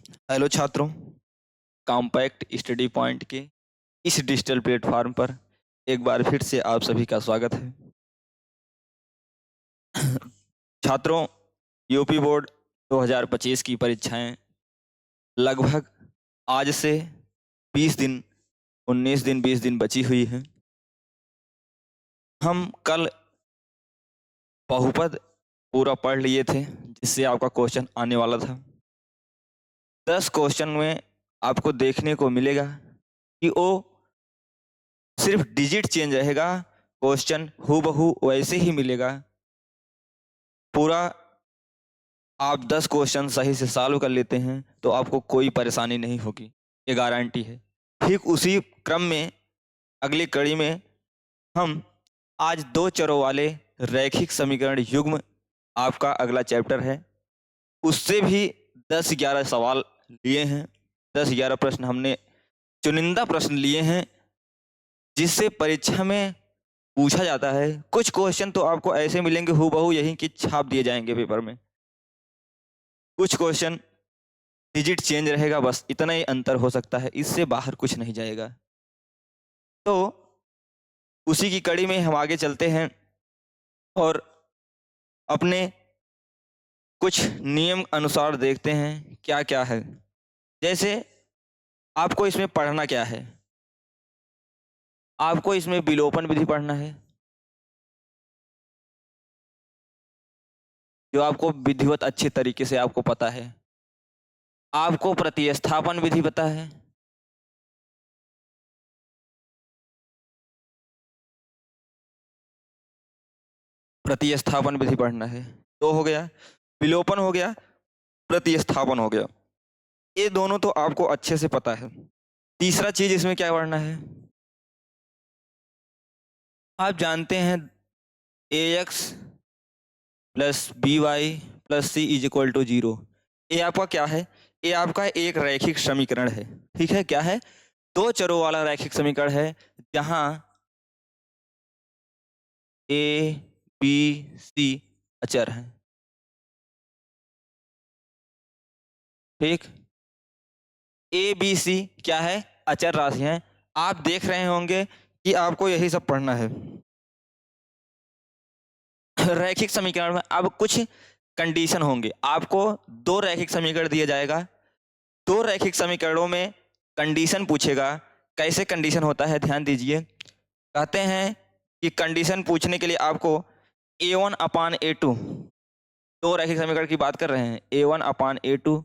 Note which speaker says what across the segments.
Speaker 1: Hello छात्रों, compact study point के इस डिजिटल प्लेटफॉर्म पर एक बार फिर से आप सभी का स्वागत है। छात्रों, यूपी बोर्ड 2025 की परीक्षाएं लगभग आज से 20 दिन 19 दिन 20 दिन बची हुई हैं। हम कल बहुपद पूरा पढ़ लिए थे, जिससे आपका क्वेश्चन आने वाला था। 10 क्वेश्चन में आपको देखने को मिलेगा कि वो सिर्फ डिजिट चेंज रहेगा, क्वेश्चन हूबहू वैसे ही मिलेगा। पूरा आप 10 क्वेश्चन सही से सॉल्व कर लेते हैं तो आपको कोई परेशानी नहीं होगी, ये गारंटी है। ठीक उसी क्रम में अगली कड़ी में हम आज दो चरों वाले रैखिक समीकरण युग्म आपका अगला चैप्टर है, उससे भी 10-11 सवाल लिए हैं। 10-11 प्रश्न हमने चुनिंदा प्रश्न लिए हैं, जिससे परीक्षा में पूछा जाता है। कुछ क्वेश्चन तो आपको ऐसे मिलेंगे हूबहू यही कि छाप दिए जाएंगे पेपर में। कुछ क्वेश्चन डिजिट चेंज रहेगा, बस इतना ही अंतर हो सकता है, इससे बाहर कुछ नहीं जाएगा। तो उसी की कड़ी में हम आगे चलते हैं और अपने कुछ नियम अनुसार देखते हैं क्या क्या है। जैसे आपको इसमें पढ़ना क्या है, आपको इसमें विलोपन विधि पढ़ना है, जो आपको विधिवत अच्छे तरीके से आपको पता है। आपको प्रतिस्थापन विधि पता है, प्रतिस्थापन विधि पढ़ना है। तो हो गया, विलोपन हो गया, प्रतिस्थापन हो गया, ये दोनों तो आपको अच्छे से पता है। तीसरा चीज इसमें क्या पढ़ना है, आप जानते हैं A X plus B Y plus C is equal to 0। ये आपका क्या है, ये आपका एक रैखिक समीकरण है। ठीक है, क्या है, दो चरों वाला रैखिक समीकरण है, जहां ए बी सी अचर हैं। ठीक, ए बी सी क्या है, अचर राशि हैं। आप देख रहे होंगे कि आपको यही सब पढ़ना है। रैखिक समीकरण में अब कुछ कंडीशन होंगे, आपको दो रैखिक समीकरण दिया जाएगा, दो रैखिक समीकरणों में कंडीशन पूछेगा। कैसे कंडीशन होता है, ध्यान दीजिए। कहते हैं कि कंडीशन पूछने के लिए आपको A1/A2, दो रैखिक समीकरण की बात कर रहे हैं, A1/A2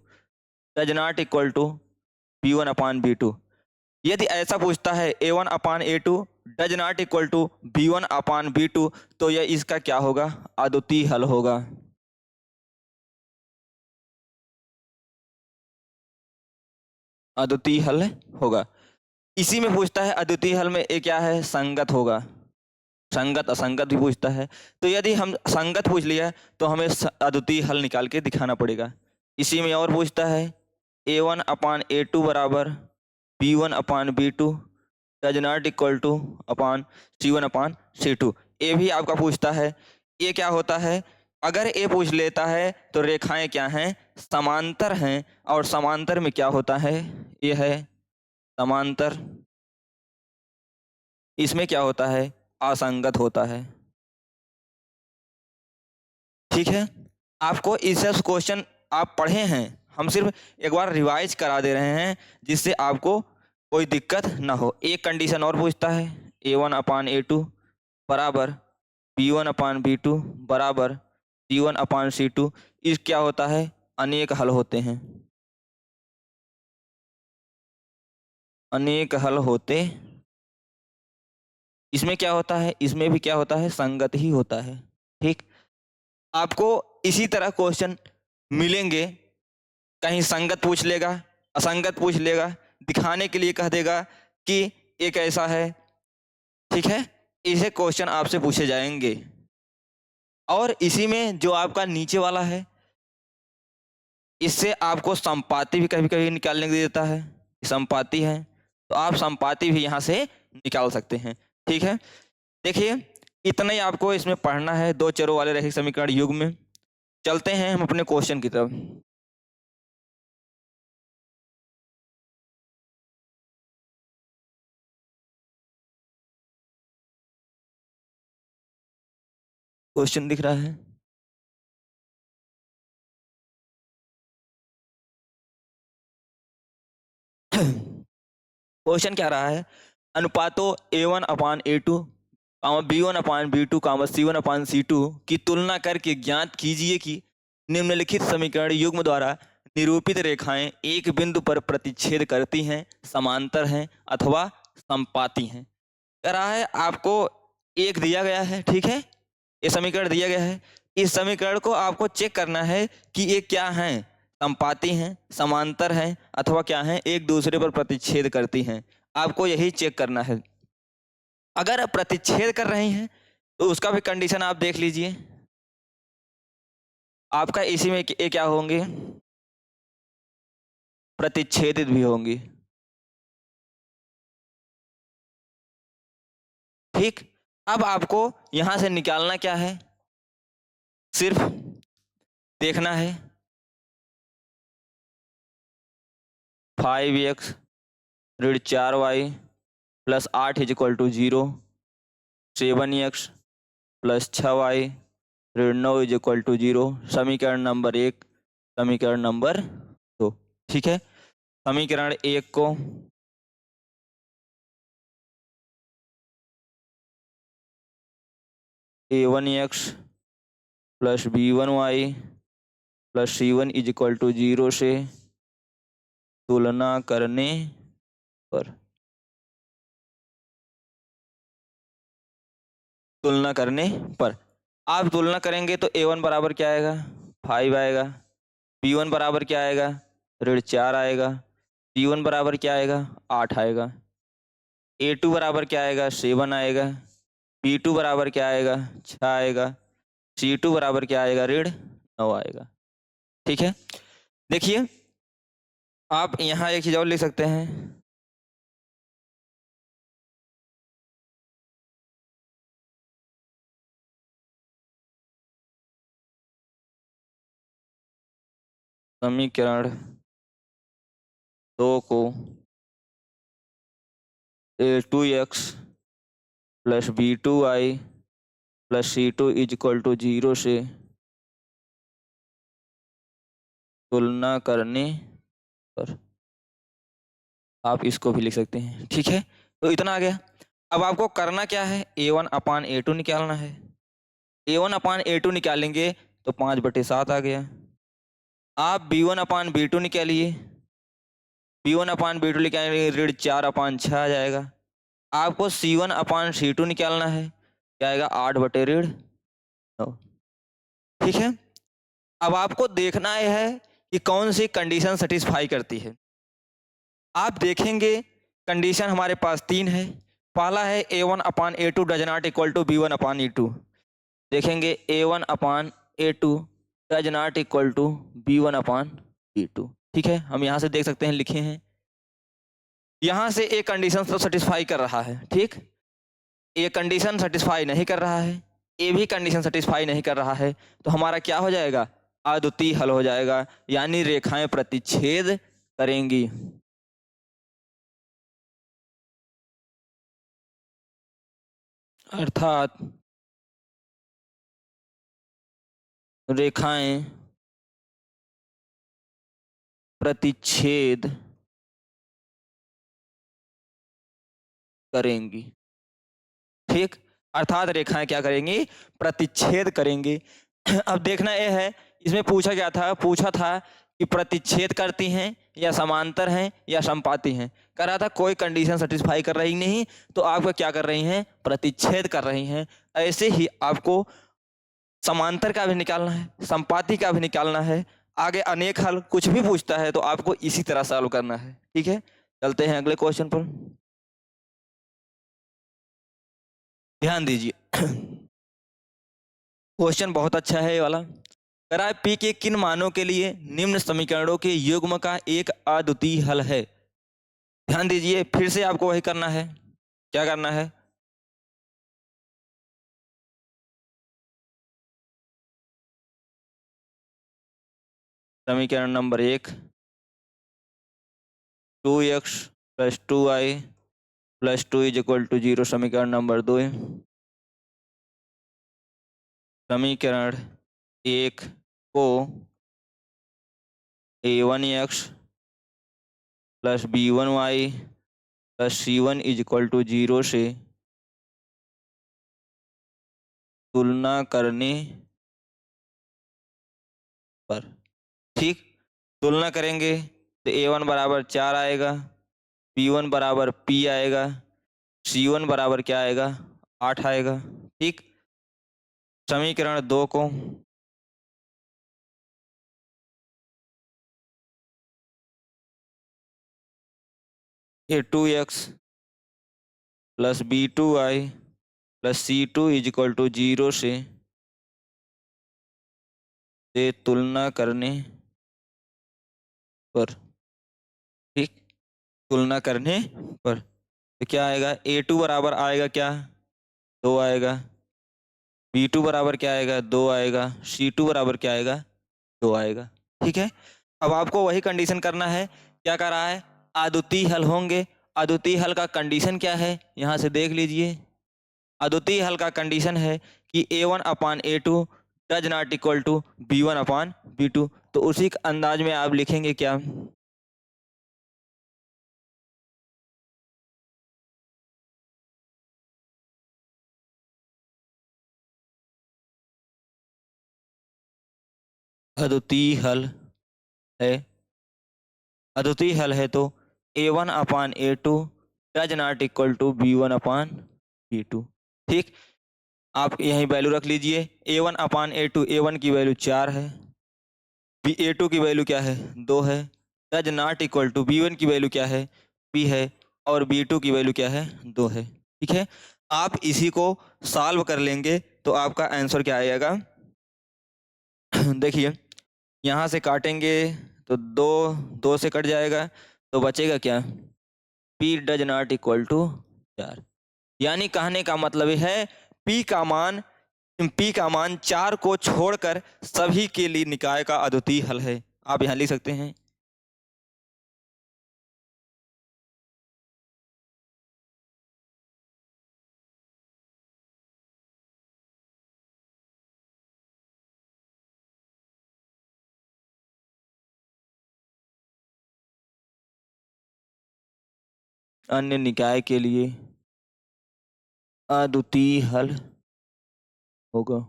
Speaker 1: does not equal to B1/B2। यदि ऐसा पूछता है A1/A2 does not equal to B1/B2, तो यह इसका क्या होगा, अद्वितीय हल होगा। अद्वितीय हल होगा। इसी में पूछता है अद्वितीय हल में ये क्या है, संगत होगा। संगत असंगत भी पूछता है, तो यदि हम संगत पूछ लिया तो हमें अद्वितीय हल निकाल के दिखाना पड़ेगा। इसी में और पूछता है A1/A2 बराबर B1/B2 does not equal two upon C1/C2। ये भी आपका पूछता है। ये क्या होता है, अगर ये पूछ लेता है तो रेखाएं क्या हैं, समांतर हैं। और समांतर में क्या होता है, ये है समांतर, इसमें क्या होता है, असंगत होता है। ठीक है, आपको ये सब क्वेश्चन आप पढ़े हैं, हम सिर्फ एक बार रिवाइज करा दे रहे हैं, जिससे आपको कोई दिक्कत ना हो। एक कंडीशन और पूछता है, A1/A2 बराबर B1/B2 बराबर C1/C2। इस क्या होता है, अनेक हल होते हैं, अनेक हल होते। इसमें क्या होता है, इसमें भी क्या होता है, संगत ही होता है। ठीक, आपको इसी तरह क्वेश्चन मिलेंगे, कहीं संगत पूछ लेगा, असंगत पूछ लेगा, दिखाने के लिए कह देगा कि एक ऐसा है। ठीक है, ऐसे क्वेश्चन आपसे पूछे जाएंगे। और इसी में जो आपका नीचे वाला है, इससे आपको संपाति भी कभी कभी निकालने को देता है, संपाति है, तो आप संपाति भी यहाँ से निकाल सकते हैं। ठीक है, देखिए इतना ही आपको इसमें पढ़ना है, दो चरों वाले रैखिक समीकरण युग्म में। चलते हैं हम अपने क्वेश्चन की तरफ। क्वेश्चन दिख रहा है? क्वेश्चन क्या रहा है? अनुपातों A1 अपान A2 कामा B1 अपान B2 कामा C1 अपान C2 की तुलना करके ज्ञात कीजिए कि निम्नलिखित समीकरण युग्म द्वारा निरूपित रेखाएं एक बिंदु पर प्रतिच्छेद करती हैं, समांतर हैं अथवा समपाती हैं। कह रहा है आपको एक दिया गया है, ठीक है, ये समीकरण दिया गया है। इस समीकरण को आपको चेक करना है कि ये क्या हैं, समपाती हैं, समांतर हैं अथवा क्या हैं, एक दूसरे पर प्रतिच्छेद करती हैं। आपको यही चेक करना है। अगर प्रतिच्छेद कर रही हैं तो उसका भी कंडीशन आप देख लीजिए। आपका इसी में ये क्या होंगे, प्रतिच्छेदित भी होंगी। ठीक, अब आपको यहां से निकालना क्या है, सिर्फ देखना है 5x ऋण 4y plus 8 is equal to 0, 7x plus 6y ऋण 9 इज इक्वल टू 0। समीकरण नंबर 1, समीकरण नंबर 2। ठीक है, समीकरण 1 को a1x plus b1y plus c1 is equal to 0 से तुलना करने पर आप तुलना करेंगे तो a1 बराबर क्या आएगा, 5 आएगा। b1 बराबर क्या आएगा, ऋण 4 आएगा। c1 बराबर क्या आएगा, 8 आएगा। a2 बराबर क्या आएगा, 7 आएगा। b2 बराबर क्या आएगा, 6 आएगा। c2 बराबर क्या आएगा, ऋण 9 आएगा। ठीक है, देखिए आप यहाँ एक चीज और लिख सकते हैं, समीकरण 2 को a2x plus b2y plus c2 is equal to 0 से तुलना करने पर आप इसको भी लिख सकते हैं। ठीक है, तो इतना आ गया। अब आपको करना क्या है, a1 अपान a2 निकालना है। a1 अपान a2 निकालेंगे तो 5/7 आ गया। आप b1 अपान b2 निकालिए, b1 अपान b2 निकालेंगे ऋण 4 अपान 6 आ जाएगा। आपको c1 अपान c2 निकालना है, क्या आएगा, 8/9। ठीक है, अब आपको देखना यह है कि कौन सी कंडीशन सेटिस्फाई करती है। आप देखेंगे कंडीशन हमारे पास 3 है। पहला है a1 upon a2 does not equal to b1 upon e2। देखेंगे a1 upon a2 does not equal to b1 upon e2। ठीक है, हम यहाँ से देख सकते हैं, लिखे हैं। यहाँ से एक कंडीशन तो सेटिस्फाई कर रहा है, ठीक, ये कंडीशन सेटिस्फाई नहीं कर रहा है, ये भी कंडीशन सेटिस्फाई नहीं कर रहा है, तो हमारा क्या हो जाएगा, अद्वितीय हल हो जाएगा, यानी रेखाएं प्रतिच्छेद करेंगी। अर्थात रेखाएं प्रतिच्छेद करेंगी। ठीक, अर्थात रेखाएं क्या करेंगी, प्रतिच्छेद करेंगी। अब देखना यह है, इसमें पूछा क्या था, पूछा था कि प्रतिच्छेद करती हैं या समांतर हैं या समपाती हैं। कह रहा था कोई कंडीशन सेटिस्फाई कर रही नहीं, तो आपको क्या कर रही हैं, प्रतिच्छेद कर रही हैं। ऐसे ही आपको समांतर का भी निकालना है, समपाती का भी निकालना है। आगे अनेक हल कुछ भी पूछता है तो आपको इसी तरह सॉल्व करना है। ठीक है, चलते हैं अगले क्वेश्चन पर, ध्यान दीजिए। क्वेश्चन बहुत अच्छा है ये वाला। कह रहा है पी के किन मानों के लिए निम्न समीकरणों के युग्म का एक अद्वितीय हल है। ध्यान दीजिए, फिर से आपको वही करना है, क्या करना है, समीकरण number 1 2x plus 2y plus 2 is equal to 0, समीकरण नंबर 2, समीकरण 1 को a1x plus b1y plus c1 is equal to 0 से तुलना करने पर, ठीक, तुलना करेंगे तो a1 बराबर 4 आएगा, b1 बराबर p आएगा, c1 बराबर क्या आएगा, 8 आएगा। ठीक, समीकरण 2 को a2x plus b2y plus c2 is equal to 0 से तुलना करने पर, ठीक, तुलना करने पर तो क्या आएगा, a2 बराबर आएगा क्या, 2 आएगा, b2 बराबर क्या आएगा, 2 आएगा, c2 बराबर क्या आएगा, 2 आएगा। ठीक है, अब आपको वही कंडीशन करना है, क्या कर रहा है, अद्वितीय हल होंगे। अद्वितीय हल का कंडीशन क्या है, यहाँ से देख लीजिए। अद्वितीय हल का कंडीशन है कि a1 upon a2 does not equal to b1 upon b2। तो उसी अंदाज में आप लिखेंगे क्या, अद्वितीय हल है, अद्वितीय हल है तो a1 upon a2 does not equal to b1 upon b2। ठीक, आप यहीं वैल्यू रख लीजिए, a1 अपान a2, a1 की वैल्यू 4 है, a2 की वैल्यू क्या है, 2 है, does not equal to b1 की वैल्यू क्या है, p है, और b2 की वैल्यू क्या है, 2 है। ठीक है, आप इसी को सॉल्व कर लेंगे तो आपका आंसर क्या आएगा, देखिए यहाँ से काटेंगे तो 2 2 से कट जाएगा तो बचेगा क्या, p does not equal to 4। यानी कहने का मतलब है p का मान 4 को छोड़कर सभी के लिए निकाय का अद्वितीय हल है। आप यहाँ लिख सकते हैं, अन्य निकाय के लिए अद्वितीय हल होगा।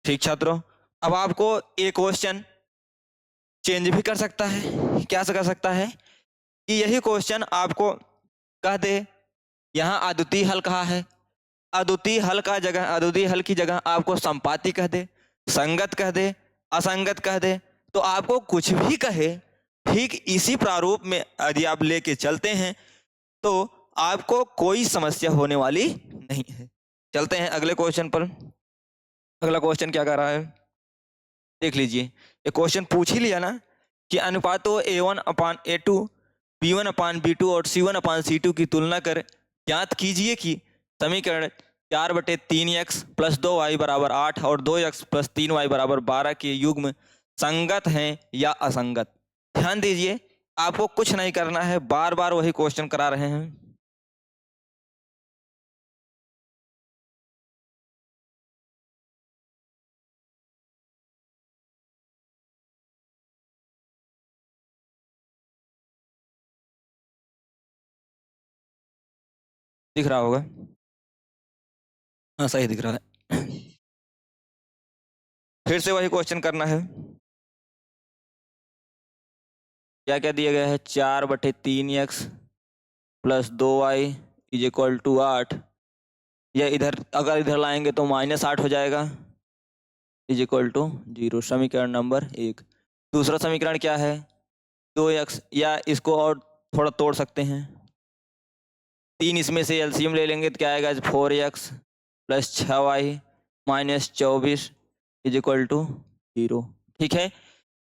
Speaker 1: ठीक छात्रों, अब आपको एक क्वेश्चन चेंज भी कर सकता है, क्या कर सकता है कि यही क्वेश्चन आपको कह दे यहाँ अद्वितीय हल कहा है, अद्वितीय हल का जगह, अद्वितीय हल की जगह आपको संपाती कह दे, संगत कह दे, असंगत कह दे, तो आपको कुछ भी कहे, ठीक इसी प्रारूप में यदि आप लेके चलते हैं तो आपको कोई समस्या होने वाली नहीं है। चलते हैं अगले क्वेश्चन पर। अगला क्वेश्चन क्या कर रहा है, देख लीजिए। ये क्वेश्चन पूछ ही लिया ना कि अनुपातों a1 upon a2, b1 upon b2 और c1 अपान c2 की तुलना कर ज्ञात कीजिए कि समीकरण 4/3x प्लस 2y बराबर 8 और 2x प्लस 3y बराबर 12 के युग्म संगत हैं या असंगत। ध्यान दीजिए, आपको कुछ नहीं करना है, बार बार वही क्वेश्चन करा रहे हैं। दिख रहा होगा, हाँ सही दिख रहा है। फिर से वही क्वेश्चन करना है। क्या क्या दिया गया है, 4/3x plus 2y is equal to 8, या इधर अगर इधर लाएंगे तो -8 हो जाएगा, इज इक्वल टू 0। समीकरण नंबर 1। दूसरा समीकरण क्या है, 2x, या इसको और थोड़ा तोड़ सकते हैं, 3 इसमें से एलसीएम ले लेंगे तो क्या आएगा, 4x plus 6y minus 24 is equal to 0। ठीक है,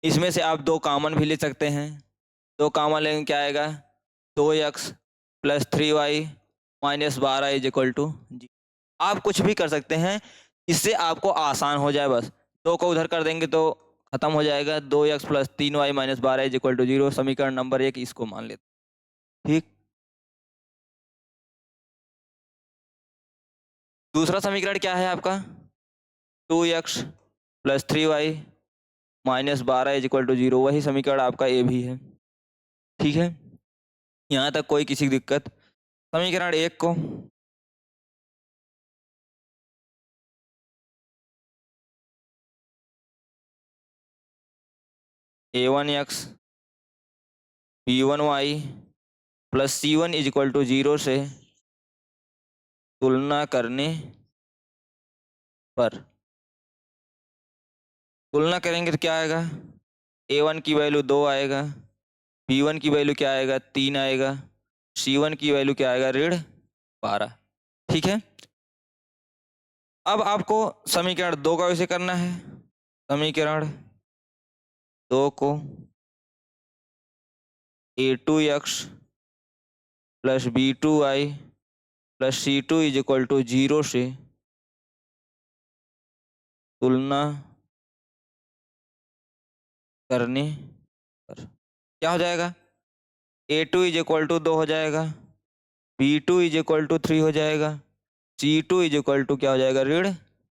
Speaker 1: इसमें से आप 2 कॉमन भी ले सकते हैं, 2 कॉमन लेंगे क्या आएगा, 2x plus 3y minus 12 is equal to 0। आप कुछ भी कर सकते हैं, इससे आपको आसान हो जाए, बस 2 को उधर कर देंगे तो खत्म हो जाएगा, 2x plus 3y minus 12 is equal to 0। समीकरण नंबर 1 इसको मान लेते हैं। ठीक, दूसरा समीकरण क्या है आपका, 2x plus 3y minus 12 is equal to 0, वही समीकरण आपका ए भी है। ठीक है, यहाँ तक कोई किसी की दिक्कत। समीकरण 1 को a1x b1y plus c1 is equal to 0 से तुलना करने पर, तुलना करेंगे तो क्या आएगा, a1 की वैल्यू 2 आएगा, b1 की वैल्यू क्या आएगा 3 आएगा, c1 की वैल्यू क्या आएगा ऋण 12। ठीक है, अब आपको समीकरण 2 का वैसे करना है। समीकरण 2 को a2x plus b2y plus c2 is equal to 0 से तुलना करने पर क्या हो जाएगा, a2 इज इक्वल टू 2 हो जाएगा, b2 इज इक्वल टू 3 हो जाएगा, c2 इज इक्वल टू क्या हो जाएगा ऋण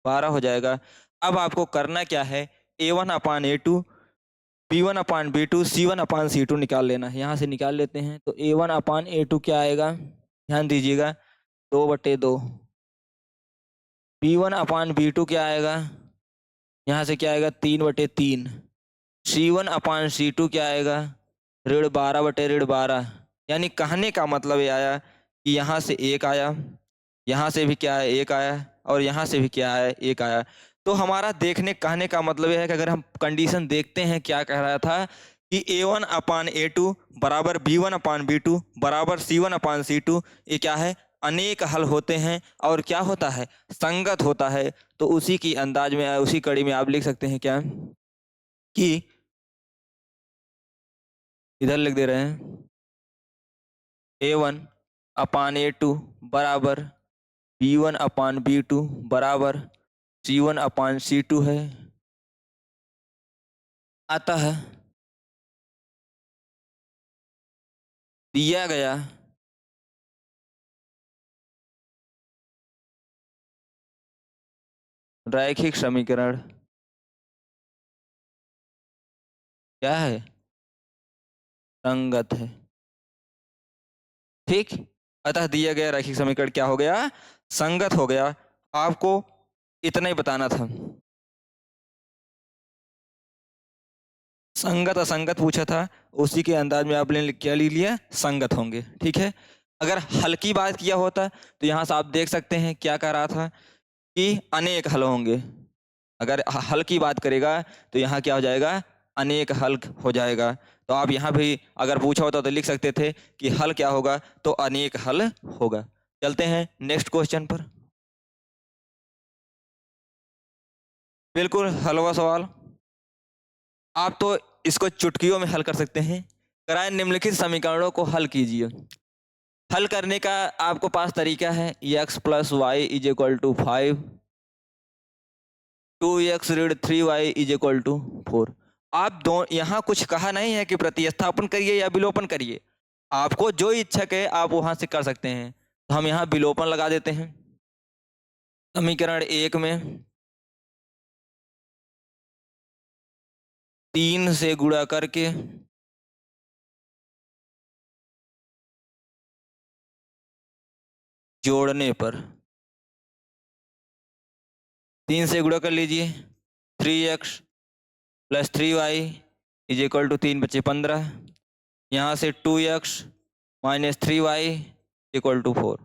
Speaker 1: 12 हो जाएगा। अब आपको करना क्या है, a1 upon a2 b1 upon b2 c1 अपान c2 निकाल लेना है। यहाँ से निकाल लेते हैं तो a1 अपान a2 क्या आएगा, ध्यान दीजिएगा 2/2, b1 अपान b2 क्या आएगा, यहाँ से क्या आएगा 3/3, c1 अपान c2 क्या आएगा ऋण 12/12। यानी कहने का मतलब ये आया कि यहाँ से 1 आया, यहाँ से भी क्या है 1 आया, और यहाँ से भी क्या है 1 आया। तो हमारा कहने का मतलब यह है कि अगर हम कंडीशन देखते हैं क्या कह रहा था कि a1 अपान a2 बराबर b1 अपान b2 बराबर c1 अपान c2, ये क्या है अनेक हल होते हैं और क्या होता है संगत होता है। तो उसी की अंदाज में उसी कड़ी में आप लिख सकते हैं क्या कि इधर लिख दे रहे हैं a1 अपान a2 बराबर b1 अपान b2 बराबर c1 अपान c2 है। अतः दिया गया रैखिक समीकरण क्या है, संगत है। ठीक, अतः दिया गया रैखिक समीकरण क्या हो गया, संगत हो गया। आपको इतना ही बताना था। संगत असंगत पूछा था, उसी के अंदाज में आपने क्या लिख लिया, संगत होंगे। ठीक है, अगर हल की बात किया होता तो यहाँ से आप देख सकते हैं क्या कह रहा था कि अनेक हल होंगे। अगर हल की बात करेगा तो यहाँ क्या हो जाएगा, अनेक हल हो जाएगा। तो आप यहाँ भी अगर पूछा होता तो लिख सकते थे कि हल क्या होगा, तो अनेक हल होगा। चलते हैं नेक्स्ट क्वेश्चन पर। बिल्कुल हलवा सवाल, आप तो इसको चुटकियों में हल कर सकते हैं। कराए निम्नलिखित समीकरणों को हल कीजिए। हल करने का आपको पास तरीका है, x plus y is equal to 5, 2x ऋण 3y इज इक्वल टू 4। आप दो यहाँ कुछ कहा नहीं है कि प्रतिस्थापन करिए या विलोपन करिए, आपको जो इच्छा है आप वहां से कर सकते हैं। तो हम यहाँ विलोपन लगा देते हैं। समीकरण 1 में 3 से गुणा करके जोड़ने पर, 3 से गुणा कर लीजिए, 3x plus 3y is equal to 3 बचे 15, यहाँ से 2x minus 3y equal to 4।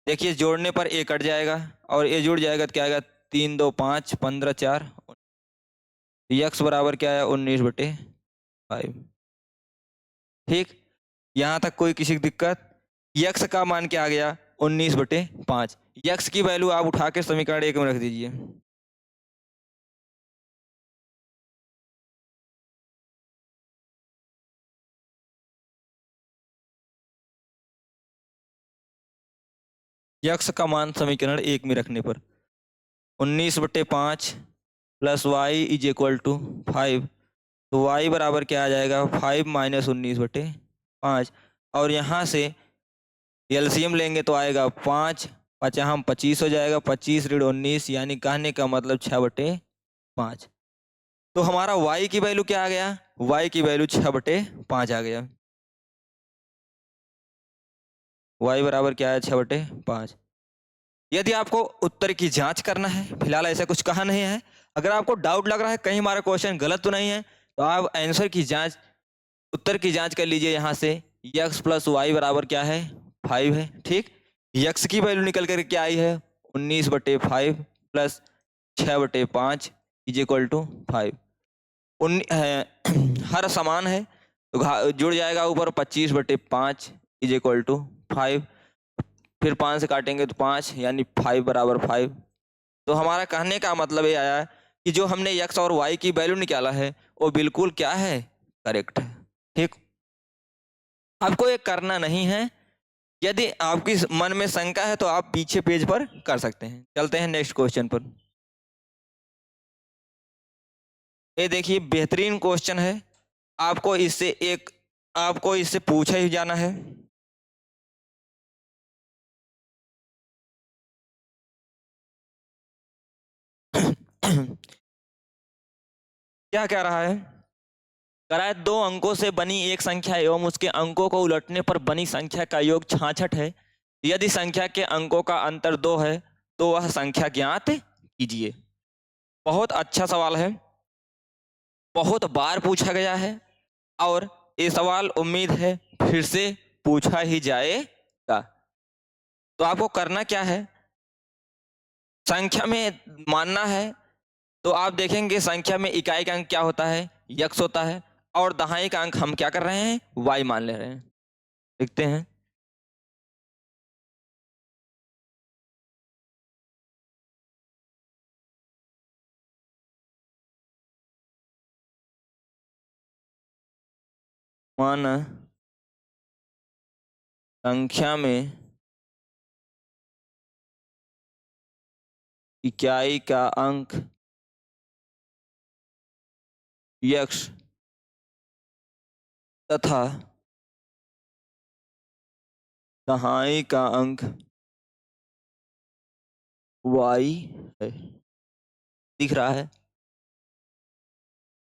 Speaker 1: देखिए जोड़ने पर ए कट जाएगा और ए जुड़ जाएगा तो क्या आएगा, 3 2 5 15 4, x बराबर क्या है 19/5। ठीक, यहाँ तक कोई किसी की दिक्कत। x का मान क्या आ गया 19/5। x की वैल्यू आप उठा के समीकरण 1 में रख दीजिए। x का मान समीकरण 1 में रखने पर 19/5 plus y is equal to 5, तो y बराबर क्या आ जाएगा 5 माइनस 19/5। और यहाँ से एलसीएम लेंगे तो आएगा 5 पचाम 25 हो जाएगा, 25 ऋण 19, यानी कहने का मतलब 6/5। तो हमारा y की वैल्यू क्या आ गया? y की वैल्यू 6/5 आ गया। y बराबर क्या है? 6/5। यदि आपको उत्तर की जांच करना है, फिलहाल ऐसा कुछ कहा नहीं है, अगर आपको डाउट लग रहा है कहीं हमारा क्वेश्चन गलत तो नहीं है, तो आप आंसर की जांच, उत्तर की जांच कर लीजिए। यहाँ से x प्लस वाई बराबर क्या है? 5 है। ठीक, x की वैल्यू निकल कर क्या आई है? 19/5 प्लस 6/5 इज इक्वल टू 5। हर समान है तो जुड़ जाएगा ऊपर, 25/5 इज इक्वल टू 5। फिर 5 से काटेंगे तो 5, यानी 5 बराबर 5। तो हमारा कहने का मतलब ये आया कि जो हमने x और y की वैल्यू निकाला है वो बिल्कुल क्या है? करेक्ट है। ठीक, आपको ये करना नहीं है। यदि आपकी मन में शंका है तो आप पीछे पेज पर कर सकते हैं। चलते हैं नेक्स्ट क्वेश्चन पर। ये देखिए बेहतरीन क्वेश्चन है, आपको इससे पूछा ही जाना है। क्या कह रहा है? कह रहा है 2 अंकों से बनी एक संख्या एवं उसके अंकों को उलटने पर बनी संख्या का योग 66 है। यदि संख्या के अंकों का अंतर 2 है तो वह संख्या ज्ञात कीजिए। बहुत अच्छा सवाल है, बहुत बार पूछा गया है और ये सवाल उम्मीद है फिर से पूछा ही जाएगा। तो आपको करना क्या है? संख्या में मानना है तो आप देखेंगे संख्या में इकाई का अंक क्या होता है? यक्स होता है, और दहाई का अंक हम क्या कर रहे हैं? वाई मान ले रहे हैं। देखते हैं। माना संख्या में इकाई का अंक यक्स तथा दहाई का अंक वाई है। दिख रहा है?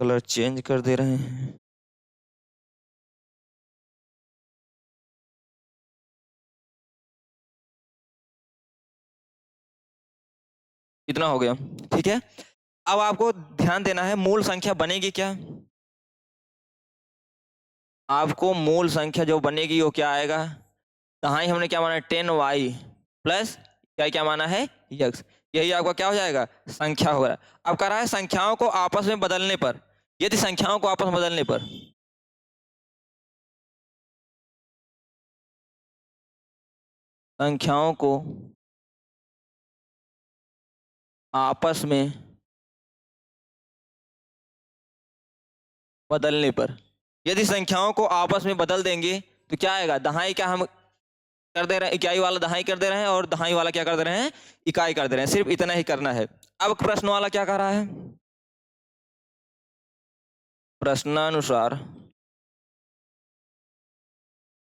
Speaker 1: कलर चेंज कर दे रहे हैं। इतना हो गया। ठीक है, अब आपको ध्यान देना है मूल संख्या बनेगी क्या? आपको मूल संख्या जो बनेगी वो क्या आएगा? दहाई हमने क्या माना? 10y प्लस क्या माना है? यक्स। यही आपका क्या हो जाएगा? संख्या हो रहा है। अब कह रहा है संख्याओं को आपस में बदलने पर, यदि संख्याओं को आपस में बदलने पर संख्याओं को आपस में बदलने पर, यदि संख्याओं को आपस में बदल देंगे तो क्या आएगा? दहाई क्या हम कर दे रहे हैं? इकाई वाला दहाई कर दे रहे हैं और दहाई वाला क्या कर दे रहे हैं? इकाई कर दे रहे हैं। सिर्फ इतना ही करना है। अब प्रश्न वाला क्या कह रहा है? प्रश्नानुसार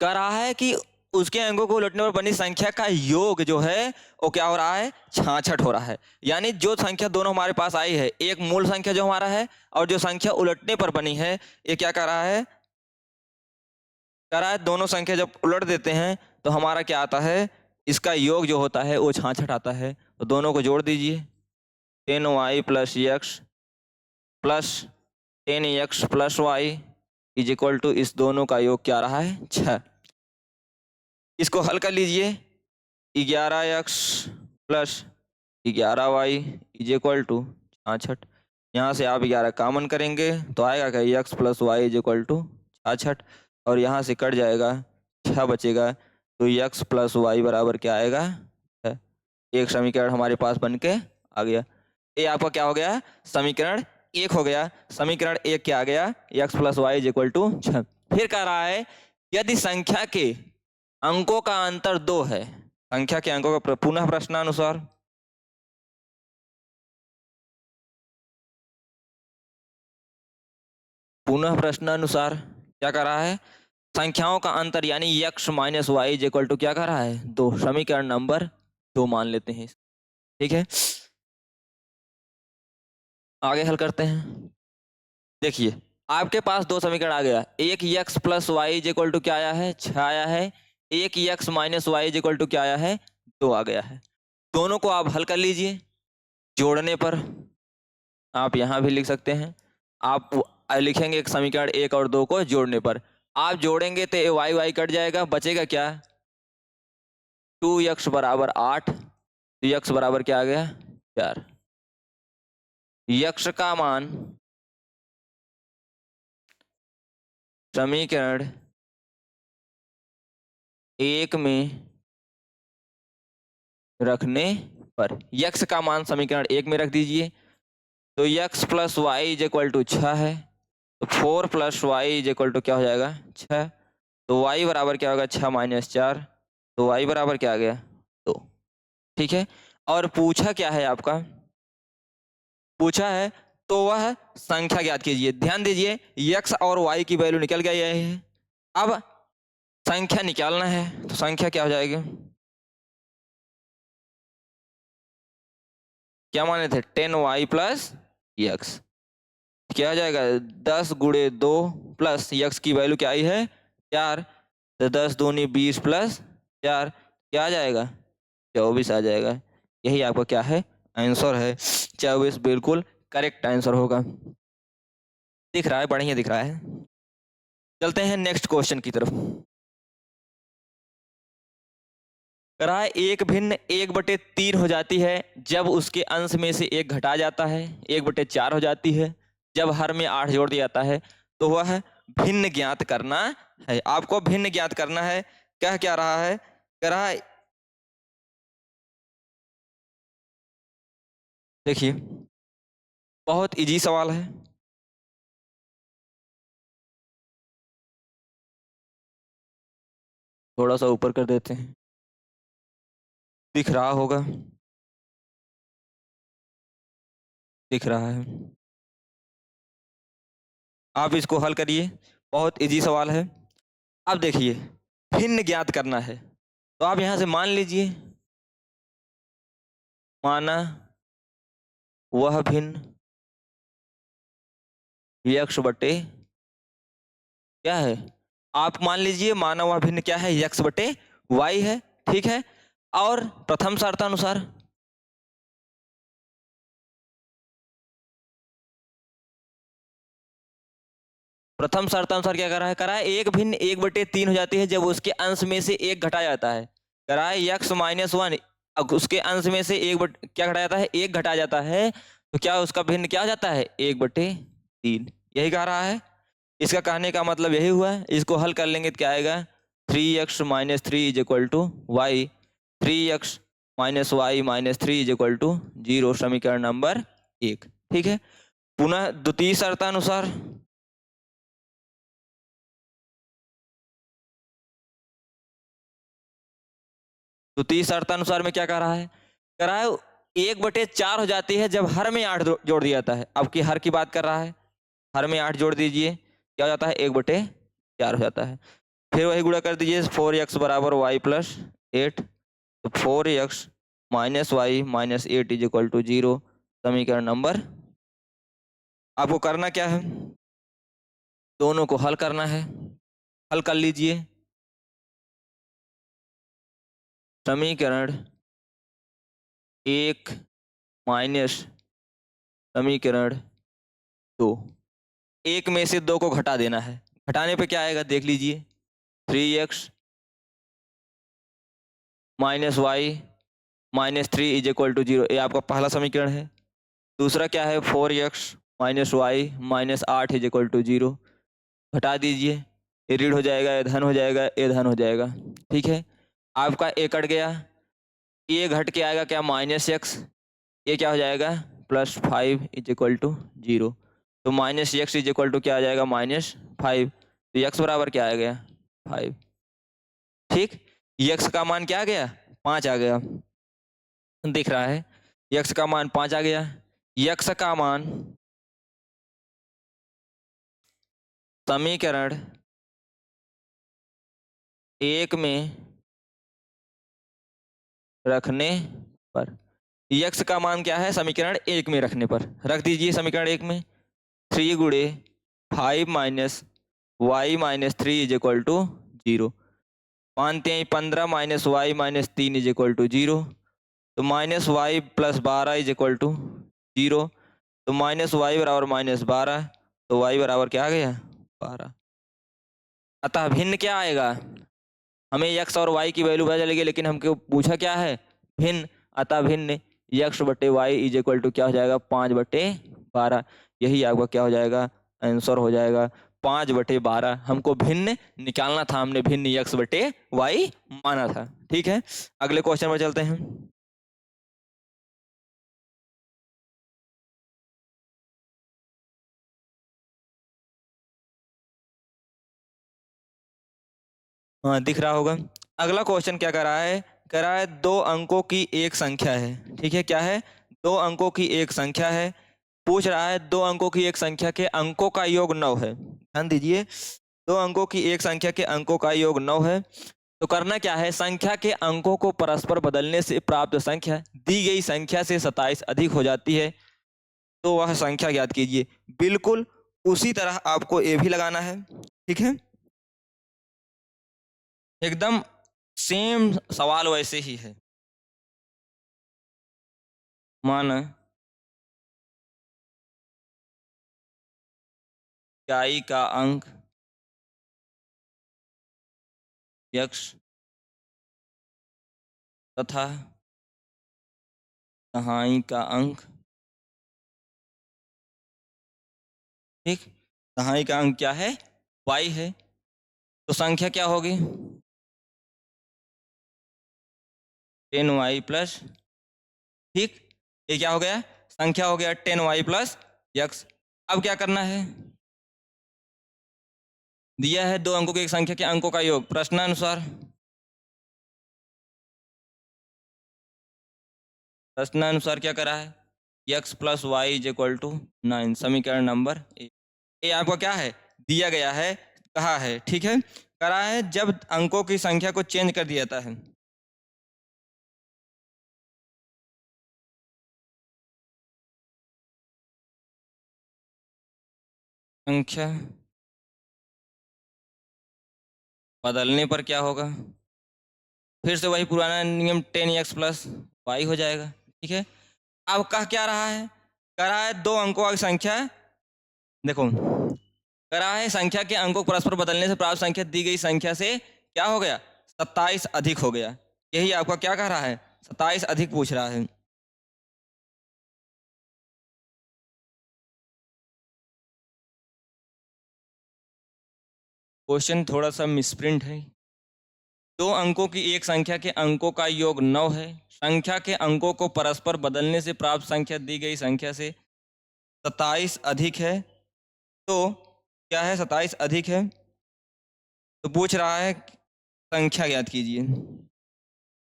Speaker 1: कह रहा है कि उसके अंकों को उलटने पर बनी संख्या का योग जो है वो क्या हो रहा है? 66 हो रहा है। यानी जो संख्या दोनों हमारे पास आई है, एक मूल संख्या जो हमारा है और जो संख्या उलटने पर बनी है, ये क्या कर रहा है? कह रहा है दोनों संख्या जब उलट देते हैं तो हमारा क्या आता है? इसका योग जो होता है वो 66 आता है। तो दोनों को जोड़ दीजिए। 10y plus x plus 10x plus y is equal to, इस दोनों का योग क्या रहा है? 6। इसको हल कर लीजिए। 11x plus 11y is equal to 66। यहाँ से आप 11 कॉमन करेंगे तो आएगा क्या? x plus y is equal to 66, और यहाँ से कट जाएगा, 6 बचेगा। तो x प्लस वाई बराबर क्या आएगा? 6। एक समीकरण हमारे पास बन के आ गया। ये आपका क्या हो गया? समीकरण 1 हो गया। समीकरण 1 क्या आ गया? x plus y is equal to 6। फिर कह रहा है यदि संख्या के अंकों का अंतर 2 है, संख्या के अंकों का पुनः प्रश्नानुसार क्या कर रहा है? संख्याओं का अंतर यानी x minus y is equal to क्या कर रहा है? 2। समीकरण नंबर 2 मान लेते हैं। ठीक है, आगे हल करते हैं। देखिए, आपके पास 2 समीकरण आ गया। एक x plus y is equal to क्या आया है, 6 आया है। एक x minus y is equal to क्या आया है, 2 आ गया है। दोनों को आप हल कर लीजिए। जोड़ने पर आप यहाँ भी लिख सकते हैं। आप लिखेंगे एक समीकरण 1 और 2 को जोड़ने पर। आप जोड़ेंगे तो वाई वाई कट जाएगा, बचेगा क्या, 2x बराबर 8। तो यक्स बराबर क्या आ गया, 4। यक्स का मान समीकरण 1 में रखने पर, यक्स का मान समीकरण 1 में रख दीजिए। तो x plus y is equal to 6 है। तो 4 plus y is equal to क्या हो जाएगा, 6। तो वाई बराबर क्या होगा, 6 माइनस 4। तो वाई बराबर क्या आ गया, 2। ठीक है, और पूछा क्या है आपका, पूछा है तो वह संख्या ज्ञात कीजिए। ध्यान दीजिए, यक्स और वाई की वैल्यू निकल गई है। अब संख्या निकालना है, तो संख्या क्या हो जाएगी, क्या माने थे, 10y प्लस यक्स। क्या हो जाएगा, 10 गुणे 2 प्लस यक्स की वैल्यू क्या आई है, 4। तो 10 दूनी 20 प्लस 4 क्या आ जाएगा, 24 आ जाएगा। यही आपका क्या है, आंसर है। 24 बिल्कुल करेक्ट आंसर होगा। दिख रहा है, बढ़िया दिख रहा है। चलते हैं नेक्स्ट क्वेश्चन की तरफ। करा है एक भिन्न 1/3 हो जाती है जब उसके अंश में से 1 घटा जाता है, 1/4 हो जाती है जब हर में 8 जोड़ दिया जाता है। तो वह भिन्न ज्ञात करना है। आपको भिन्न ज्ञात करना है। कह क्या रहा है, कह रहा है, देखिए बहुत इजी सवाल है। थोड़ा सा ऊपर कर देते हैं, दिख रहा होगा, दिख रहा है। आप इसको हल करिए, बहुत इजी सवाल है। अब देखिए, भिन्न ज्ञात करना है, तो आप यहां से मान लीजिए, माना वह भिन्न यक्स बटे क्या है, आप मान लीजिए माना वह भिन्न क्या है, यक्स बटे वाई है। ठीक है, और प्रथम शर्तानुसार प्रथम शर्तानुसार क्या करा है, एक भिन्न 1/3 हो जाती है जब उसके अंश में से 1 घटा जाता है। करा है यक्स माइनस 1, उसके अंश में से क्या घटा जाता है, 1 घटा जाता है। तो क्या उसका भिन्न क्या हो जाता है, 1/3। यही कह रहा है। इसका कहने का मतलब यही हुआ है। इसको हल कर लेंगे तो क्या आएगा, 3x minus 3 is equal to y, 3x minus y minus 3 is equal to 0, समीकरण नंबर 1। ठीक है, पुनः द्वितीय शर्तानुसार द्वितीय शर्तानुसार में क्या कह रहा है, कह रहा है 1/4 हो जाती है जब हर में 8 जोड़ दिया जाता है। अब की हर की बात कर रहा है, हर में 8 जोड़ दीजिए, क्या हो जाता है, 1/4 हो जाता है। फिर वही गुणा कर दीजिए, 4x बराबर वाई प्लस 8। तो 4x minus y minus 8 is equal to 0, समीकरण नंबर। आपको करना क्या है, दोनों को हल करना है। हल कर लीजिए, समीकरण 1 माइनस समीकरण 2, एक में से 2 को घटा देना है। घटाने पे क्या आएगा, देख लीजिए, 3x minus y minus 3 is equal to 0, ये आपका पहला समीकरण है। दूसरा क्या है, 4x minus y minus 8 is equal to 0। घटा दीजिए, ये ऋण हो जाएगा, ये धन हो जाएगा, ये धन हो जाएगा। ठीक है, आपका ए कट गया, ये घट के आएगा क्या, माइनस एक्स, ये क्या हो जाएगा, +5 इज इक्वल टू 0। तो minus x is equal to क्या आ जाएगा, -5। तो एक्स बराबर क्या आ गया, 5। ठीक, एक्स का मान क्या आ गया, 5 आ गया, दिख रहा है। एक्स का मान 5 आ गया। एक्स का मान समीकरण 1 में रखने पर यक्स का मान क्या है समीकरण 1 में रखने पर, रख दीजिए समीकरण 1 में 3 गुणे 5 minus y minus 3 is equal to 0। मानते हैं 15 minus y minus 3 is equal to 0, तो minus y plus 12 is equal to 0, तो माइनस वाई बराबर माइनस 12, तो वाई बराबर क्या आ गया 12। अतः भिन्न क्या आएगा, हमें यक्स और वाई की वैल्यू पता चलेगी लेकिन हमको पूछा क्या है भिन्न, अतः भिन्न यक्स बटे वाई इज इक्वल टू क्या हो जाएगा 5/12। यही आपका क्या हो जाएगा आंसर हो जाएगा 5/12। हमको भिन्न निकालना था, हमने भिन्न यक्स बटे वाई माना था। ठीक है, अगले क्वेश्चन पर चलते हैं। हाँ दिख रहा होगा। अगला क्वेश्चन क्या कर रहा है, कह रहा है 2 अंकों की एक संख्या है। ठीक है, क्या है 2 अंकों की एक संख्या है, पूछ रहा है 2 अंकों की एक संख्या के अंकों का योग 9 है। ध्यान दीजिए 2 अंकों की एक संख्या के अंकों का योग 9 है। तो करना क्या है, संख्या के अंकों को परस्पर बदलने से प्राप्त संख्या दी गई संख्या से 27 अधिक हो जाती है, तो वह संख्या ज्ञात कीजिए। बिल्कुल उसी तरह आपको ये भी लगाना है। ठीक है, एकदम सेम सवाल वैसे ही है। माना इकाई का अंक यक्स तथा दहाई का अंक, ठीक, दहाई का अंक क्या है y है, तो संख्या क्या होगी 10y प्लस, ठीक, ये क्या हो गया संख्या हो गया 10y प्लस यक्स। अब क्या करना है, दिया है 2 अंकों की एक संख्या के अंकों का योग, प्रश्नानुसार क्या करा है x plus y is equal to 9, समीकरण नंबर 1। ये आपको क्या है दिया गया है, कहा है, ठीक है, करा है जब अंकों की संख्या को चेंज कर दिया जाता है। संख्या बदलने पर क्या होगा, फिर से वही पुराना नियम 10x प्लस वाई हो जाएगा। ठीक है, अब कह क्या रहा है, कह रहा है 2 अंकों की संख्या, देखो कह रहा है संख्या के अंकों को परस्पर बदलने से प्राप्त संख्या दी गई संख्या से क्या हो गया 27 अधिक हो गया। यही आपका क्या कह रहा है 27 अधिक पूछ रहा है। क्वेश्चन थोड़ा सा मिसप्रिंट है। 2 अंकों की एक संख्या के अंकों का योग 9 है, संख्या के अंकों को परस्पर बदलने से प्राप्त संख्या दी गई संख्या से 27 अधिक है, तो क्या है 27 अधिक है, तो पूछ रहा है संख्या ज्ञात कीजिए।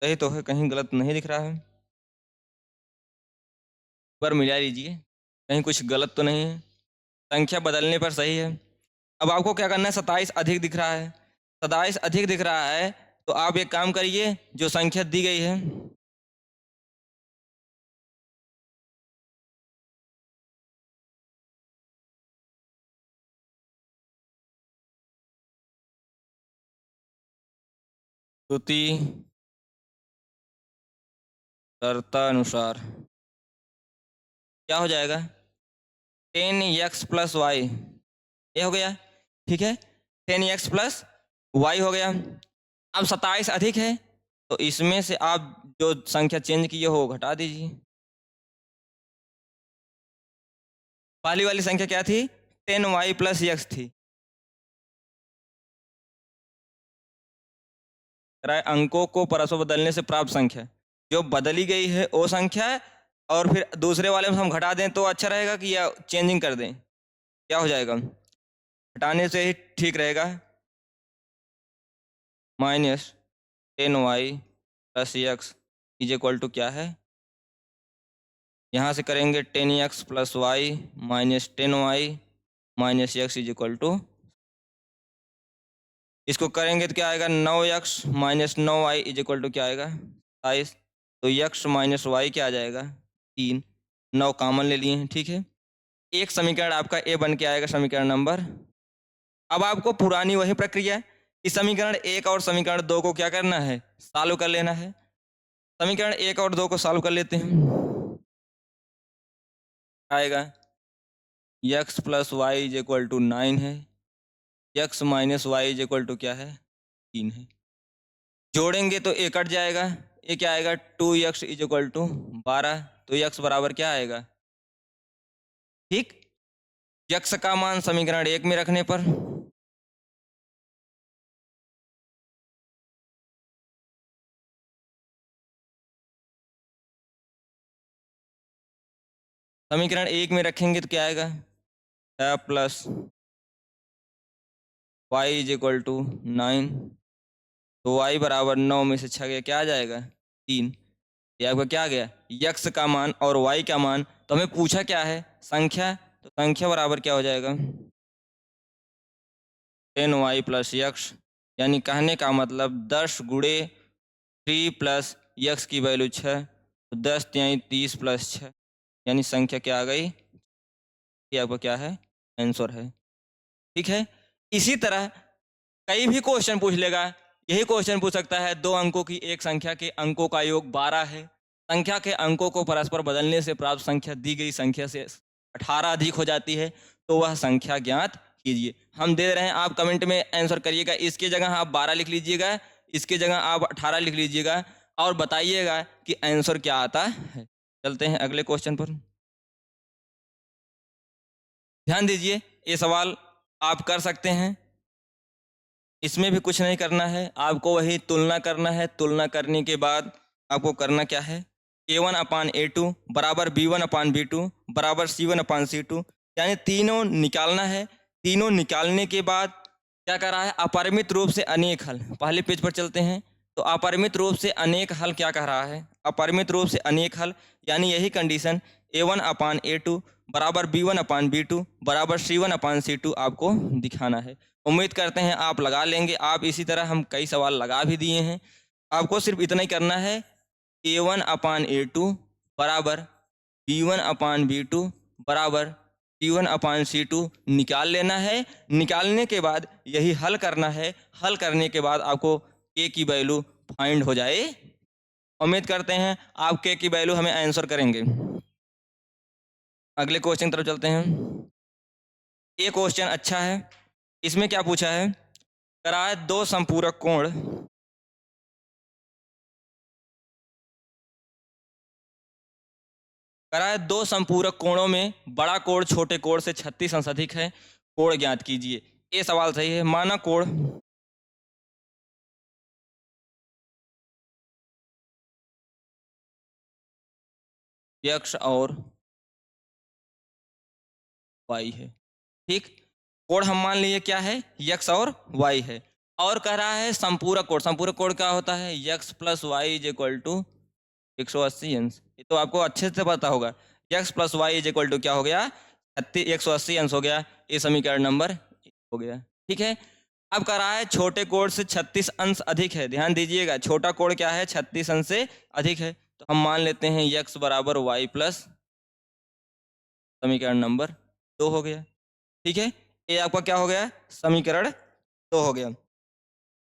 Speaker 1: सही तो है, कहीं गलत नहीं दिख रहा है, पर मिला लीजिए कहीं कुछ गलत तो नहीं है, संख्या बदलने पर सही है। अब आपको क्या करना है 27 अधिक दिख रहा है, 27 अधिक दिख रहा है, तो आप एक काम करिए जो संख्या दी गई है श्रुति शर्तानुसार क्या हो जाएगा 10x प्लस वाई, ये हो गया, ठीक है, 10x प्लस वाई हो गया। अब 27 अधिक है, तो इसमें से आप जो संख्या चेंज किए हो घटा दीजिए। पहली वाली संख्या क्या थी 10y प्लस यक्स थी, अंकों को परस्पर बदलने से प्राप्त संख्या जो बदली गई है वो संख्या है, और फिर दूसरे वाले में हम घटा दें तो अच्छा रहेगा कि या चेंजिंग कर दें, क्या हो जाएगा हटाने से ही ठीक रहेगा, -10y plus x is equal to क्या है, यहाँ से करेंगे 10x plus y -10y minus x is equal to, इसको करेंगे तो क्या आएगा 9x minus 9y is equal to क्या आएगा 27। तो यक्स माइनस वाई क्या आ जाएगा 3। 9 कॉमन ले लिए हैं, ठीक है। एक समीकरण आपका ए बन के आएगा समीकरण नंबर। अब आपको पुरानी वही प्रक्रिया है कि समीकरण 1 और समीकरण 2 को क्या करना है, सॉल्व कर लेना है। समीकरण 1 और 2 को सॉल्व कर लेते हैं। आएगा x plus y is equal to 9 है, x minus y is equal to क्या है 3 है। जोड़ेंगे तो ए कट जाएगा, ये क्या आएगा 2x इज इक्वल टू 12। तो यक्स बराबर क्या आएगा, ठीक। यक्स का मान समीकरण 1 में रखने पर समीकरण 1 में रखेंगे तो क्या आएगा plus y is equal to 9। तो वाई बराबर 9 में से 6 गया क्या आ जाएगा 3। ये आपका क्या आ गया यक्स का मान और वाई का मान। तो हमें पूछा क्या है संख्या, तो संख्या बराबर क्या हो जाएगा 10y प्लस यक्स, यानी कहने का मतलब 10 गुणे 3 प्लस यक्स की वैल्यू 6, तो 10 यानी 30 प्लस 6, यानी संख्या क्या आ गई, ये आपका क्या है आंसर है, ठीक है। इसी तरह कई भी क्वेश्चन पूछ लेगा, यही क्वेश्चन पूछ सकता है 2 अंकों की एक संख्या के अंकों का योग 12 है, संख्या के अंकों को परस्पर बदलने से प्राप्त संख्या दी गई संख्या से 18 अधिक हो जाती है, तो वह संख्या ज्ञात कीजिए। हम दे रहे हैं, आप कमेंट में आंसर करिएगा। इसके जगह आप 12 लिख लीजिएगा, इसके जगह आप 18 लिख लीजिएगा और बताइएगा कि आंसर क्या आता है। चलते हैं अगले क्वेश्चन पर। ध्यान दीजिए, ये सवाल आप कर सकते हैं, इसमें भी कुछ नहीं करना है, आपको वही तुलना करना है। तुलना करने के बाद आपको करना क्या है, A1/A2 बराबर B1/B2 बराबर C1/C2, यानी तीनों निकालना है। तीनों निकालने के बाद क्या कर रहा है, अपरिमित रूप से अनेक हल। पहले पेज पर चलते हैं, तो अपरिमित रूप से अनेक हल क्या कह रहा है, अपरिमित रूप से अनेक हल, यानी यही कंडीशन A1/A2 बराबर B1/B2 बराबर C1/C2 आपको दिखाना है। उम्मीद करते हैं आप लगा लेंगे। आप इसी तरह हम कई सवाल लगा भी दिए हैं, आपको सिर्फ इतना ही करना है, A1/A2 बराबर B1/B2 बराबर C1/C2 निकाल लेना है। निकालने के बाद यही हल करना है, हल करने के बाद आपको K की वैल्यू फाइंड हो जाए। उम्मीद करते हैं आप K की वैल्यू हमें आंसर करेंगे। अगले क्वेश्चन की तरफ चलते हैं। ये क्वेश्चन अच्छा है, इसमें क्या पूछा है, कराए दो संपूरक कोण कराए दो संपूरक कोणों में बड़ा कोण छोटे कोण से 36 अंश अधिक है, कोण ज्ञात कीजिए। ये सवाल सही है। माना कोण यक्स और वाई है, ठीक। कोण हम मान लिए क्या है यक्स और वाई है, और कह रहा है संपूरक कोण। संपूरक कोण क्या होता है, x plus y is equal to 180 अंश। ये तो आपको अच्छे से पता होगा। X plus y is equal to क्या हो गया 180 अंश हो गया। ये समीकरण नंबर हो गया, ठीक है। अब कह रहा है छोटे कोण से 36 अंश अधिक है। ध्यान दीजिएगा, छोटा कोण क्या है 36 अंश से अधिक है, तो हम मान लेते हैं यक्स बराबर वाई प्लस समीकरण नंबर 2 हो गया, ठीक है। ये आपका क्या हो गया समीकरण 2 हो गया।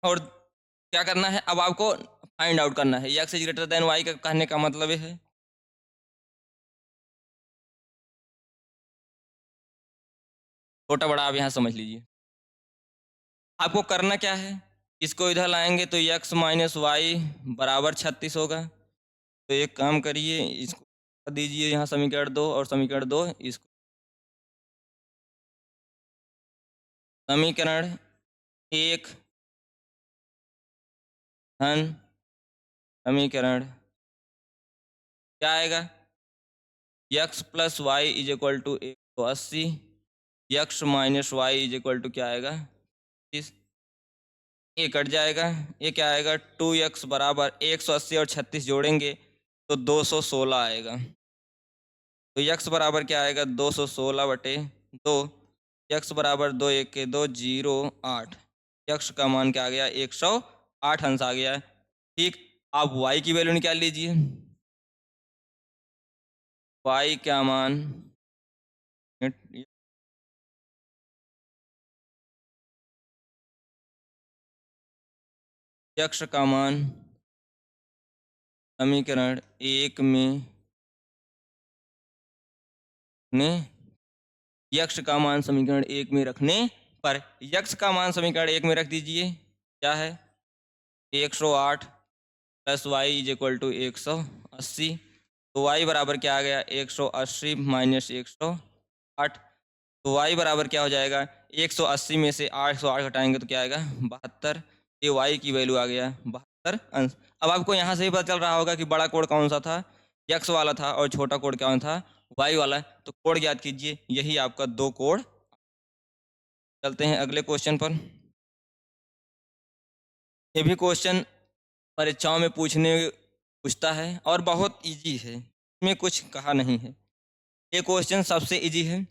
Speaker 1: और क्या करना है, अब आपको फाइंड आउट करना है x is greater than y का कहने का मतलब ये है, छोटा बड़ा आप यहाँ समझ लीजिए। आपको करना क्या है, इसको इधर लाएंगे तो यक्स माइनस वाई बराबर 36 होगा। तो एक काम करिए, इसको कर दीजिए यहाँ समीकरण 2 और समीकरण 2, इसको समीकरण 1 धन समीकरण क्या आएगा, x plus y is equal to 180, x minus y is equal to क्या आएगा इस, ये कट जाएगा, ये क्या आएगा 2x बराबर 180 और 36 जोड़ेंगे तो 216 आएगा। तो यक्स बराबर क्या आएगा 216/2, यक्स बराबर 2 1 के 2 0 8, यक्स का मान क्या आ गया 108 अंश आ गया, ठीक। आप वाई की वैल्यू निकाल लीजिए। y का मान यक्ष का मान समीकरण एक में ने यक्ष का मान समीकरण एक में रखने पर यक्ष का मान समीकरण एक में रख दीजिए। क्या है? 108 plus y is equal to 180। तो वाई बराबर क्या आ गया? 180 माइनस 108। तो वाई बराबर क्या हो जाएगा? 180 में से 808 घटाएंगे तो क्या आएगा? 72। ये वाई की वैल्यू आ गया 72 अंश। अब आपको यहाँ से ही पता चल रहा होगा कि बड़ा कोड कौन सा था, यक्स वाला था, और छोटा कोड कौन था, वाई वाला। तो कोड याद कीजिए, यही आपका दो कोड। चलते हैं अगले क्वेश्चन पर। ये भी क्वेश्चन परीक्षाओं में पूछता है और बहुत इजी है, इसमें कुछ कहा नहीं है। ये क्वेश्चन सबसे इजी है,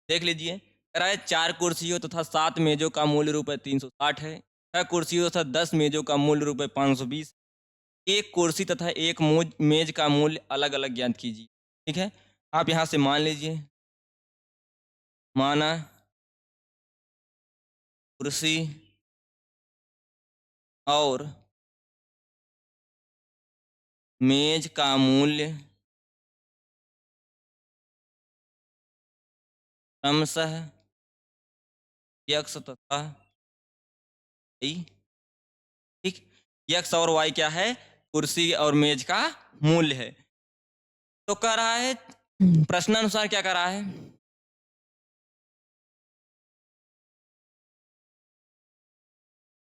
Speaker 1: देख लीजिए। कह रहा है 4 कुर्सियों तथा 7 मेजों का मूल्य रुपये 360 है। 6 कुर्सियों तथा 10 मेजों का मूल्य रुपये 520। एक कुर्सी तथा एक मेज का मूल्य अलग अलग ज्ञात कीजिए। ठीक है, आप यहाँ से मान लीजिए, माना कुर्सी और मेज का मूल्य क्रमशः यक्स तथा वाई। ठीक, यक्स और वाई क्या है? कुर्सी और मेज का मूल्य है। तो कह रहा है प्रश्नानुसार क्या कह रहा है?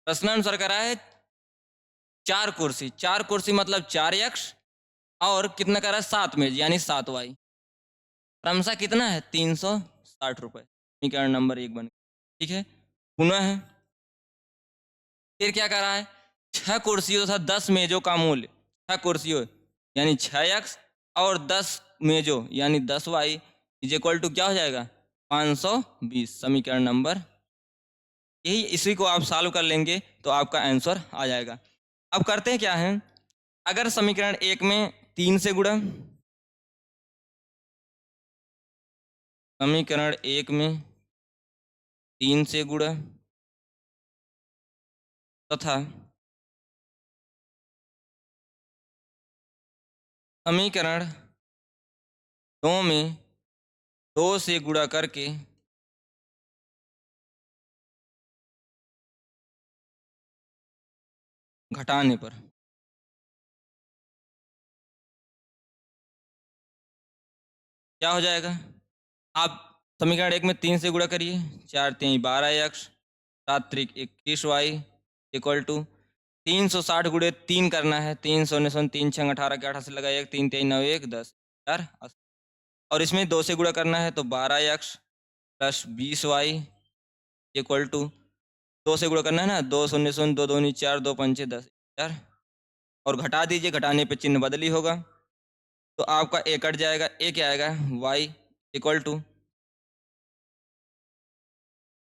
Speaker 1: प्रश्नानुसार कह रहा है 4 कुर्सी, 4 कुर्सी मतलब 4 यक्स, और कितना कह रहा है? 7 मेज यानी 7 वाई। क्रमशः कितना है? 360 रुपये। समीकरण नंबर 1 बन गया। ठीक है, पुनः है, फिर क्या कह रहा है? 6 कुर्सियों तथा 10 मेजों का मूल्य, 6 कुर्सियों यानी 6 एक्स, और 10 मेजों यानी 10 वाई इज इक्वल टू क्या हो जाएगा? 520। समीकरण नंबर, यही इसी को आप सॉल्व कर लेंगे तो आपका आंसर आ जाएगा। अब करते हैं क्या है, अगर समीकरण एक में 3 से गुणा, समीकरण एक में 3 से गुणा तथा समीकरण 2 में 2 से गुणा करके घटाने पर क्या हो जाएगा? आप समीकरण एक में 3 से गुणा करिए, 4 3 12 एक्स, 7 3 21 वाई इक्वल टू 360 गुणे 3 करना है। 3 शून्य शून्य 3 छः 18 के 18 से लगा 1, 3 3 9 1 10 4 80। और इसमें 2 से गुणा करना है तो 12 x plus 20 y equal to 2 से गुणा करना है ना, 2 शून्य शून्य 2 2 4 2 5 10 4, और घटा दीजिए, घटाने पे चिन्ह बदली होगा तो आपका ए कट जाएगा। ए क्या आएगा? वाई इक्वल टू,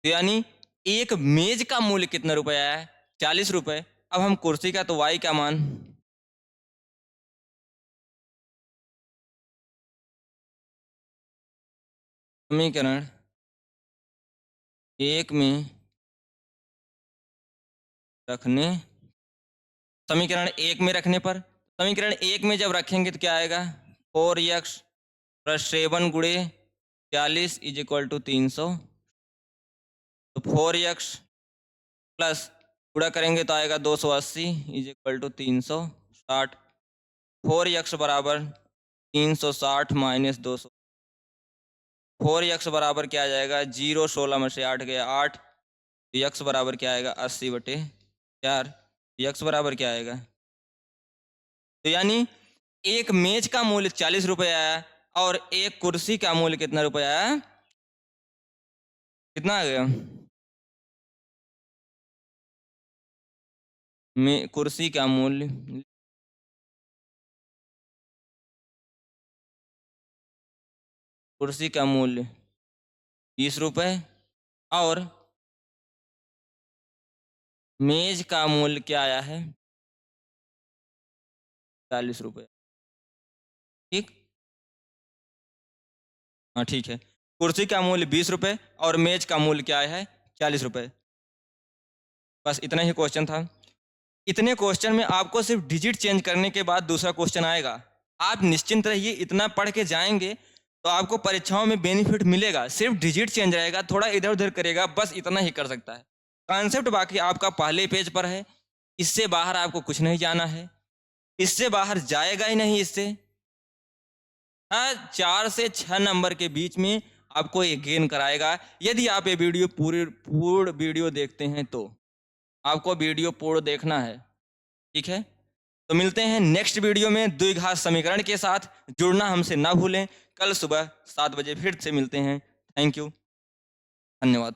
Speaker 1: तो यानी एक मेज का मूल्य कितना रुपए आया है? 40 रुपए। अब हम कुर्सी का, तो वाई का मान समीकरण एक में रखने, समीकरण एक में रखने पर, समीकरण एक में जब रखेंगे तो क्या आएगा? 4x प्लस 7 गुणे 40 इज इक्वल टू 300। तो 4x प्लस गुणा करेंगे तो आएगा 280 इज इक्वल टू 360। 4x बराबर 360 माइनस 200, 4x बराबर क्या आ जाएगा? 0 16 में से 8 गया 8, तो x बराबर क्या आएगा? 80/4। x बराबर क्या आएगा? तो यानी एक मेज का मूल्य 40 रुपये आया और एक कुर्सी का मूल्य कितना रुपये आया? कितना आ गया? कुर्सी का मूल्य, कुर्सी का मूल्य 20 रुपये और मेज का मूल्य क्या आया है? 40 रुपये। ठीक, हाँ ठीक है। कुर्सी का मूल्य 20 रुपये और मेज का मूल्य क्या है 40 रुपये। बस इतना ही क्वेश्चन था। इतने क्वेश्चन में आपको सिर्फ डिजिट चेंज करने के बाद दूसरा क्वेश्चन आएगा। आप निश्चिंत रहिए, इतना पढ़ के जाएंगे तो आपको परीक्षाओं में बेनिफिट मिलेगा। सिर्फ डिजिट चेंज रहेगा, थोड़ा इधर उधर करेगा, बस इतना ही कर सकता है। कॉन्सेप्ट बाकी आपका पहले पेज पर है, इससे बाहर आपको कुछ नहीं जाना है, इससे बाहर जाएगा ही नहीं इससे। हाँ, 4 से 6 नंबर के बीच में आपको ये गेन कराएगा, यदि आप ये वीडियो पूर्ण वीडियो देखते हैं तो। आपको वीडियो पूर्ण देखना है, ठीक है। तो मिलते हैं नेक्स्ट वीडियो में द्विघात समीकरण के साथ। जुड़ना हमसे ना भूलें। कल सुबह 7 बजे फिर से मिलते हैं। थैंक यू, धन्यवाद।